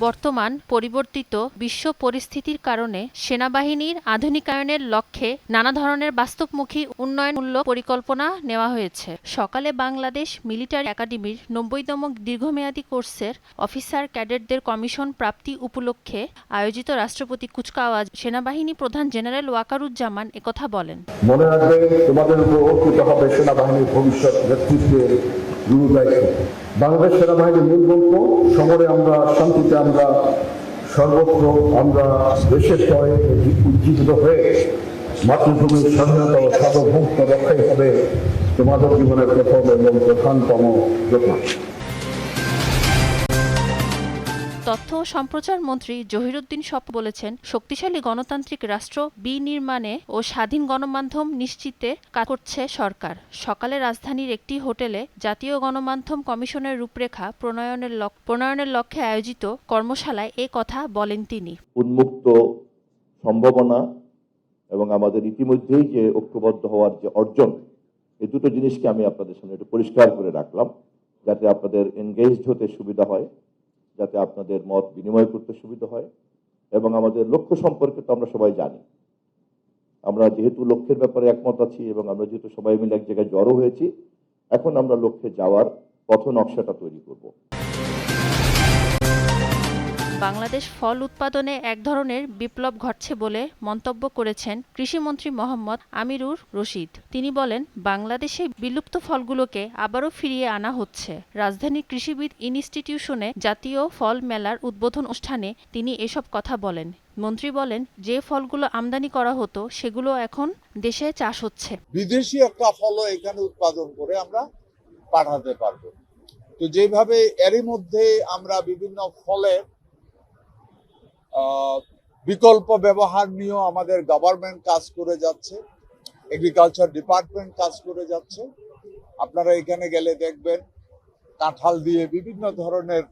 বর্তমান পরিবর্তিত বিশ্ব পরিস্থিতির কারণে সেনাবাহিনীর আধুনিকায়নের লক্ষ্যে নানা ধরনের বাস্তবমুখী উন্নয়নমূলক পরিকল্পনা নেওয়া হয়েছে। সকালে বাংলাদেশ মিলিটারি একাডেমির ৯০তম দীর্ঘমেয়াদী কোর্সের অফিসার ক্যাডেটদের কমিশন প্রাপ্তি উপলক্ষে আয়োজিত রাষ্ট্রপতি কুচকাওয়াজ সেনাবাহিনী প্রধান জেনারেল ওয়াকারুজ্জামান একথা বলেন। মনে রাখবে, তোমাদের উপর অর্পিত হবে সেনাবাহিনীর ভবিষ্যৎ নেতৃত্বের গুরু দায়িত্ব। বাংলাদেশ সেনাবাহিনীর মূল মন্ত্র, সমরে আমরা, শান্তিতে আমরা, সর্বত্র আমরা, দেশের পরে উজ্জীবিত হয়ে মাতৃভূমির স্বাধীনতা ও সার্বভৌমত্ব রক্ষাই হবে তোমাদের জীবনের প্রথম এবং প্রধানতম ঘটনা। তথ্য ও সম্প্রচার মন্ত্রী জহিরুদ্দিন স্বপন বলেছেন, শক্তিশালী গণতান্ত্রিক রাষ্ট্র বিনির্মাণে ও স্বাধীন গণমাধ্যম নিশ্চিতে কাজ করছে সরকার। সকালে রাজধানীর একটি হোটেলে জাতীয় গণমাধ্যম কমিশনের রূপরেখা প্রণয়নের লক্ষ্যে আয়োজিত কর্মশালায় এ কথা বলেন তিনি। উন্মুক্ত সম্ভাবনা এবং আমাদের ইতিমধ্যেই যে ঐক্যবদ্ধ হওয়ার যে অর্জন, এই দুটো জিনিসকে আমি আপনাদের সামনে একটু পরিষ্কার করে রাখলাম, যাতে আপনাদের এনগেজড হতে সুবিধা হয়, যাতে আপনাদের মত বিনিময় করতে সুবিধা হয়। এবং আমাদের লক্ষ্য সম্পর্কে তো আমরা সবাই জানি। আমরা যেহেতু লক্ষ্যের ব্যাপারে একমত আছি এবং আমরা যেহেতু সবাই মিলে এক জায়গায় জড়ো হয়েছি, এখন আমরা লক্ষ্যে যাওয়ার পথ নকশাটা তৈরি করব। বাংলাদেশ ফল উৎপাদনে এক ধরনের বিপ্লব ঘটছে বলে মন্তব্য করেছেন কৃষিমন্ত্রী মোহাম্মদ আমিরুর রশিদ। তিনি বলেন, বাংলাদেশে বিলুপ্ত ফলগুলোকে আবারও ফিরিয়ে আনা হচ্ছে। রাজধানীর কৃষিবিদ ইনস্টিটিউশনে জাতীয় ফল মেলার উদ্বোধন অনুষ্ঠানে তিনি এসব কথা বলেন। মন্ত্রী বলেন, যে ফলগুলো আমদানি করা হতো সেগুলো এখন দেশে চাষ হচ্ছে। বিদেশি একটা ফলও এখানে উৎপাদন করে আমরা পাঠাতে পারবো। তো যেভাবে এরই মধ্যে আমরা বিভিন্ন ফলের বিকল্প ব্যবহার নিয়েও আমাদের গভর্নমেন্ট কাজ করে যাচ্ছে, এগ্রিকালচার ডিপার্টমেন্ট কাজ করে যাচ্ছে। আপনারা এখানে গেলে দেখবেন কাঁঠাল দিয়ে বিভিন্ন ধরনের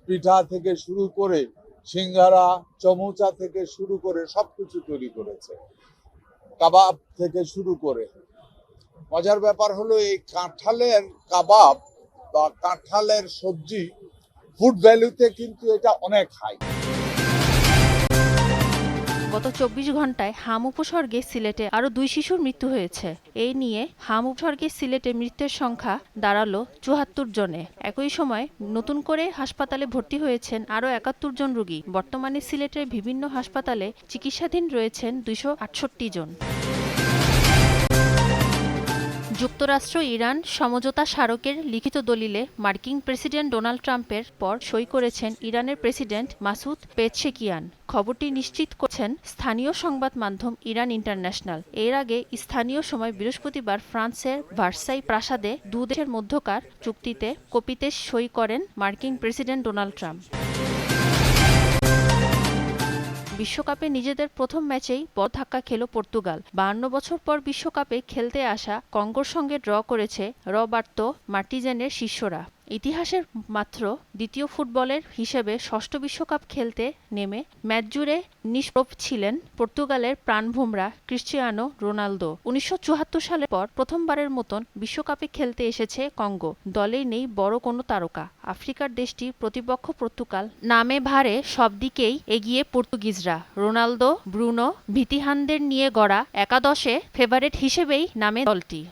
পিঠা থেকে শুরু করে সিঙ্গারা, চমুচা থেকে শুরু করে সবকিছু তৈরি করেছে, কাবাব থেকে শুরু করে। মজার ব্যাপার হলো, এই কাঁঠালের কাবাব বা কাঁঠালের সবজি ফুড ভ্যালুতে কিন্তু এটা অনেক হাই। গত ২৪ ঘন্টায় হাম উপসর্গে সিলেটে আরও ২ শিশুর মৃত্যু হয়েছে। এই নিয়ে হাম উপসর্গে সিলেটে মৃতের সংখ্যা দাঁড়ালো ৭৪ জনে। একই সময় নতুন করে হাসপাতালে ভর্তি হয়েছেন আরও ৭১ জন রোগী। বর্তমানে সিলেটের বিভিন্ন হাসপাতালে চিকিৎসাধীন রয়েছেন ২৬৮ জন। যুক্তরাষ্ট্র ইরান সমঝোতা স্মারকের লিখিত দলিলে মার্কিন প্রেসিডেন্ট ডোনাল্ড ট্রাম্পের পর সই করেছেন ইরানের প্রেসিডেন্ট মাসুদ পেজশেকিয়ান। খবরটি নিশ্চিত করেছেন স্থানীয় সংবাদ মাধ্যম ইরান ইন্টারন্যাশনাল। এর আগে স্থানীয় সময় বৃহস্পতিবার ফ্রান্সের ভার্সাই প্রাসাদে দুই দেশের মধ্যকার চুক্তিতে কপিতে সই করেন মার্কিন প্রেসিডেন্ট ডোনাল্ড ট্রাম্প। বিশ্বকাপে নিজেদের প্রথম ম্যাচেই বড় ধাক্কা খেল পর্তুগাল। ৫২ বছর পর বিশ্বকাপে খেলতে আসা কঙ্গোর সঙ্গে ড্র করেছে রবার্তো মার্টিনেজের শিষ্যরা। ইতিহাসের মাত্র দ্বিতীয় ফুটবলার হিসেবে ষষ্ঠ বিশ্বকাপ খেলতে নেমে ম্যাচ জুড়ে নিষ্প্রভ ছিলেন পর্তুগালের প্রাণভোমরা ক্রিশ্চিয়ানো রোনালদো। ১৯৭৪ সালের পর প্রথমবারের মতন বিশ্বকাপে খেলতে এসেছে কঙ্গো। দলেই নেই বড় কোনো তারকা। আফ্রিকার দেশটি প্রতিপক্ষ পর্তুগাল, নামে ভারে সব দিকেই এগিয়ে পর্তুগিজরা। রোনালদো, ব্রুনো, ভিতিহানদের নিয়ে গড়া একাদশে ফেভারিট হিসেবেই নামে দলটি।